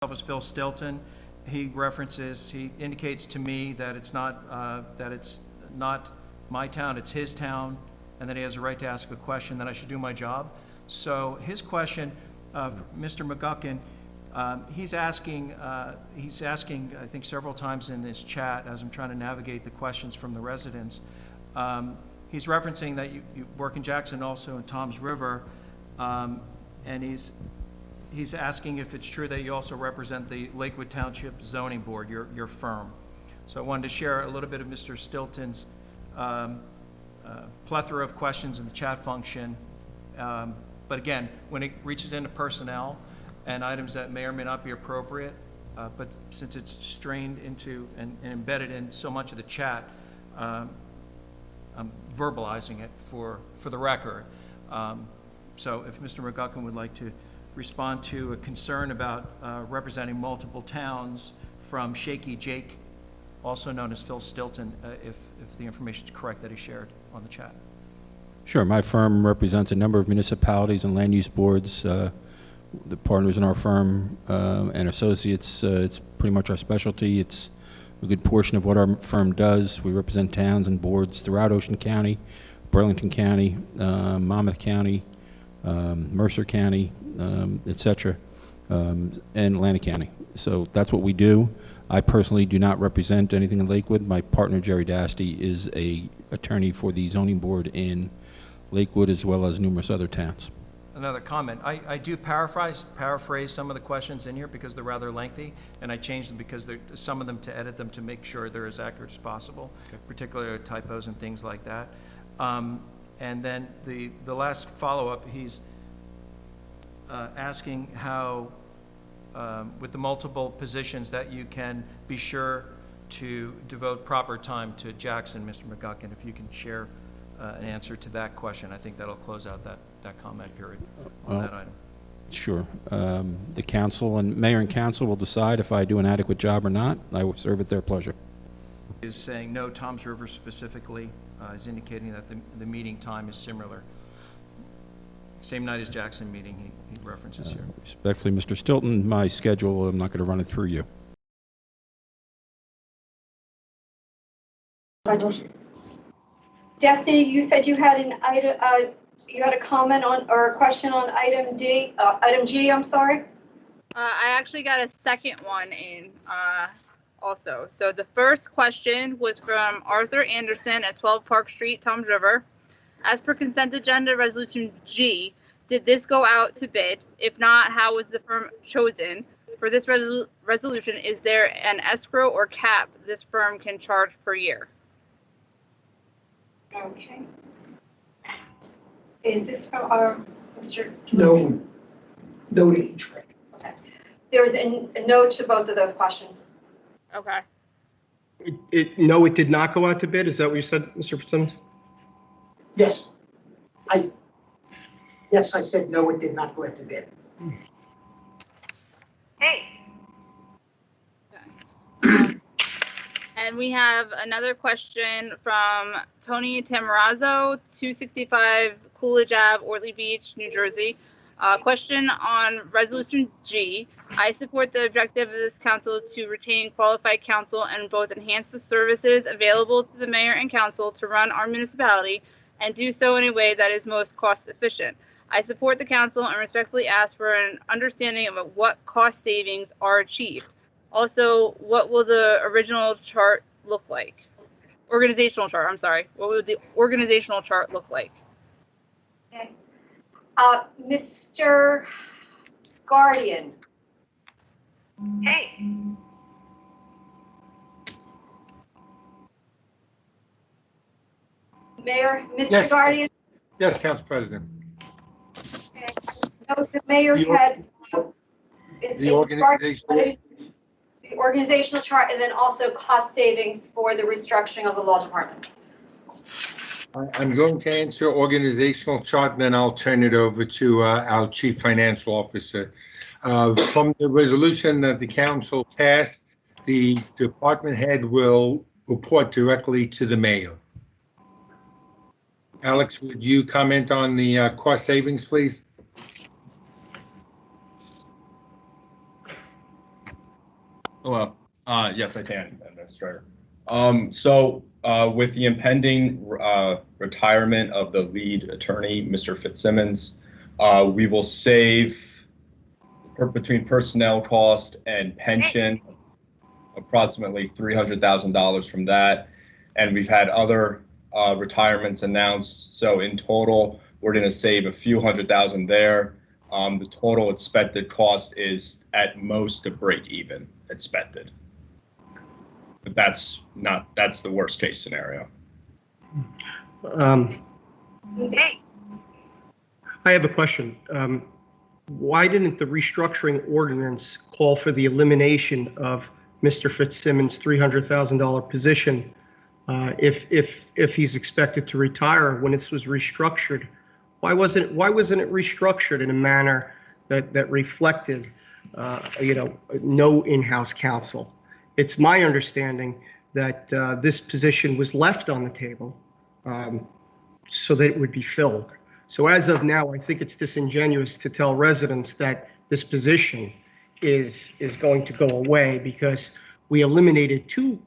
Is Phil Stilton. He indicates to me that it's not my town, it's his town, and that he has a right to ask a question, that I should do my job. So his question, Mr. McGuckin, he's asking, I think several times in this chat, as I'm trying to navigate the questions from the residents, he's referencing that you work in Jackson, also in Toms River, and he's asking if it's true that you also represent the Lakewood Township Zoning Board, your firm. So I wanted to share a little bit of Mr. Stilton's plethora of questions in the chat function. But again, when it reaches into personnel and items that may or may not be appropriate, but since it's strained into and embedded in so much of the chat, I'm verbalizing it for the record. So if Mr. McGuckin would like to respond to a concern about representing multiple towns from Shaky Jake, also known as Phil Stilton, if the information is correct that he shared on the chat. Sure. My firm represents a number of municipalities and land use boards. The partners in our firm and associates, it's pretty much our specialty. It's a good portion of what our firm does. We represent towns and boards throughout Ocean County, Burlington County, Monmouth County, Mercer County, etc., and Atlantic County. So that's what we do. I personally do not represent anything in Lakewood. My partner, Jerry Dasty, is a attorney for the zoning board in Lakewood as well as numerous other towns. Another comment. I do paraphrase some of the questions in here because they're rather lengthy, and I changed them because some of them to edit them to make sure they're as accurate as possible, okay, particularly typos and things like that. And then the last follow-up, he's asking how, with the multiple positions, that you can be sure to devote proper time to Jackson, Mr. McGuckin. If you can share an answer to that question, I think that'll close out that comment period on that item. Sure. The council and mayor and council will decide if I do an adequate job or not. I will serve at their pleasure. Is saying no, Toms River specifically is indicating that the meeting time is similar. Same night as Jackson meeting, he references here. Respectfully, Mr. Stilton, my schedule, I'm not going to run it through you. Destiny, you said you had an item, you had a comment on or a question on item G. I'm sorry. I actually got a second one in also. So the first question was from Arthur Anderson at 12 Park Street, Toms River. As per consent agenda resolution G, did this go out to bid? If not, how was the firm chosen? For this resolution, is there an escrow or cap this firm can charge per year? Okay. Is this from our Mr. No to each. Okay. There was a no to both of those questions. Okay. No, it did not go out to bid. Is that what you said, Mr. Fitzsimmons? Yes. I said no, it did not go out to bid. Hey. And we have another question from Tony Tamarazzo, 265 Coolidge Ave, Ortley Beach, New Jersey. Question on Resolution G. I support the objective of this council to retain qualified counsel and both enhance the services available to the mayor and council to run our municipality and do so in a way that is most cost efficient. I support the council and respectfully ask for an understanding of what cost savings are achieved. Also, what will the original chart look like? Organizational chart, I'm sorry. What would the organizational chart look like? Okay. Mr. Guardian. Hey. Mayor, Mr. Yes. Guardian. Yes, Council President. Okay. No, the mayor had The organizational chart and then also cost savings for the restructuring of the law department. I'm going to answer organizational chart, and then I'll turn it over to our Chief Financial Officer. From the resolution that the council passed, the department head will report directly to the mayor. Alex, would you comment on the cost savings, please? Hello. Yes, I can, Administrator. With the impending retirement of the lead attorney, Mr. Fitzsimmons, we will save between personnel cost and pension approximately $300,000 from that. And we've had other retirements announced. So in total, we're going to save a few $100,000 there. The total expected cost is at most a break even expected. But that's the worst case scenario. I have a question. Why didn't the restructuring ordinance call for the elimination of Mr. Fitzsimmons' $300,000 position if he's expected to retire when this was restructured? Why wasn't it restructured in a manner that reflected, no in-house counsel? It's my understanding that this position was left on the table so that it would be filled. So as of now, I think it's disingenuous to tell residents that this position is going to go away because we eliminated 2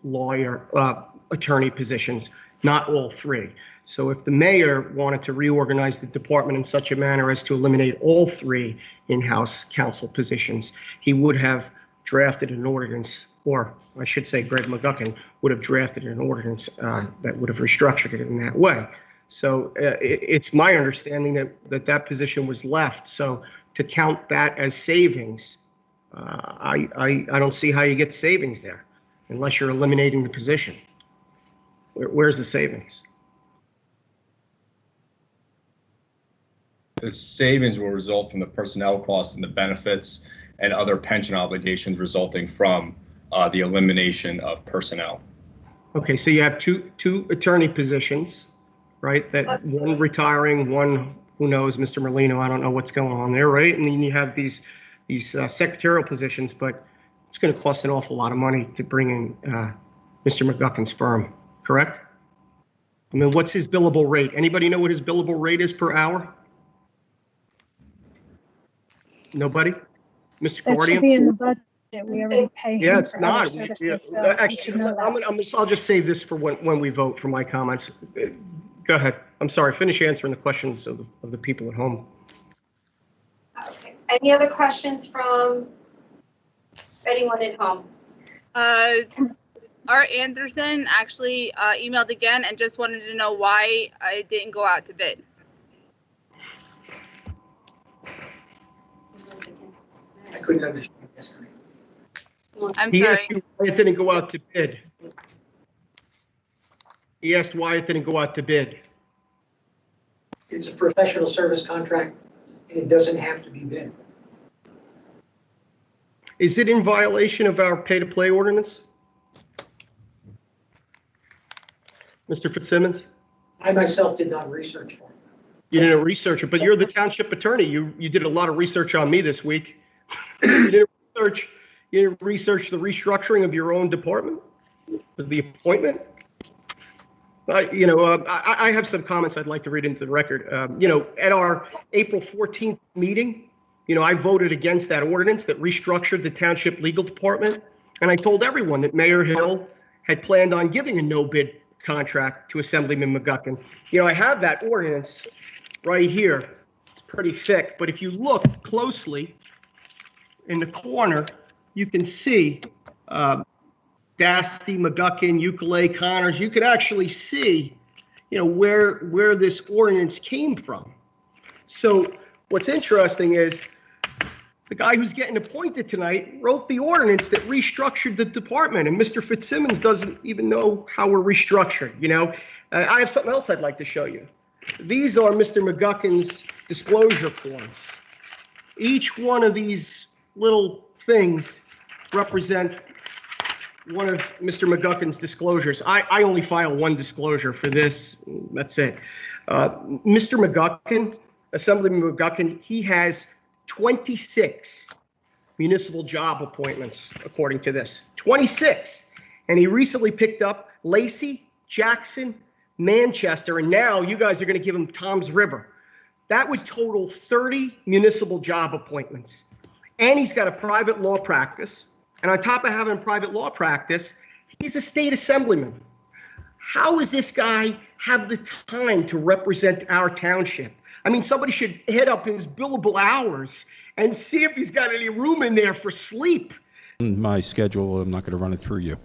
attorney positions, not all 3. So if the mayor wanted to reorganize the department in such a manner as to eliminate all 3 in-house counsel positions, he would have drafted an ordinance, or I should say Greg McGuckin would have drafted an ordinance that would have restructured it in that way. So it's my understanding that position was left. So to count that as savings, I don't see how you get savings there unless you're eliminating the position. Where's the savings? The savings will result from the personnel costs and the benefits and other pension obligations resulting from the elimination of personnel. Okay, so you have two attorney positions, right? That one retiring, one, who knows, Mr. Merlino, I don't know what's going on there, right? And then you have these secretarial positions, but it's going to cost an awful lot of money to bring in Mr. McGuckin's firm, correct? I mean, what's his billable rate? Anybody know what his billable rate is per hour? Nobody? Mr. That should Guardian? be in the budget. We already pay Yeah, him it's for other not. services, so we Actually, should know that. I'll just save this for when we vote for my comments. Go ahead. I'm sorry. Finish answering the questions of the people at home. Okay. Any other questions from anyone at home? Art Anderson actually emailed again and just wanted to know why I didn't go out to bid. I couldn't understand yesterday. I'm He sorry. asked you why it didn't go out to bid. He asked why it didn't go out to bid. It's a professional service contract, and it doesn't have to be bid. Is it in violation of our pay-to-play ordinance? Mr. Fitzsimmons? I myself did not research that. You didn't research it, but you're the township attorney. You did a lot of research on me this week. You didn't research the restructuring of your own department, the appointment. I have some comments I'd like to read into the record. At our April 14th meeting, I voted against that ordinance that restructured the township legal department. And I told everyone that Mayor Hill had planned on giving a no-bid contract to Assemblyman McGuckin. I have that ordinance right here. It's pretty thick, but if you look closely in the corner, you can see Dasty, McGuckin, Ukulele, Connors. You could actually see, where this ordinance came from. So what's interesting is the guy who's getting appointed tonight wrote the ordinance that restructured the department, and Mr. Fitzsimmons doesn't even know how we're restructured. I have something else I'd like to show you. These are Mr. McGuckin's disclosure forms. Each one of these little things represent one of Mr. McGuckin's disclosures. I only file one disclosure for this. That's it. Mr. McGuckin, Assemblyman McGuckin, he has 26 municipal job appointments, according to this. 26. And he recently picked up Lacey, Jackson, Manchester, and now you guys are going to give him Tom's River. That would total 30 municipal job appointments. And he's got a private law practice, And on top of having private law practice, he's a state assemblyman. How does this guy have the time to represent our township? I mean, somebody should hit up his billable hours and see if he's got any room in there for sleep. My schedule, I'm not going to run it through you.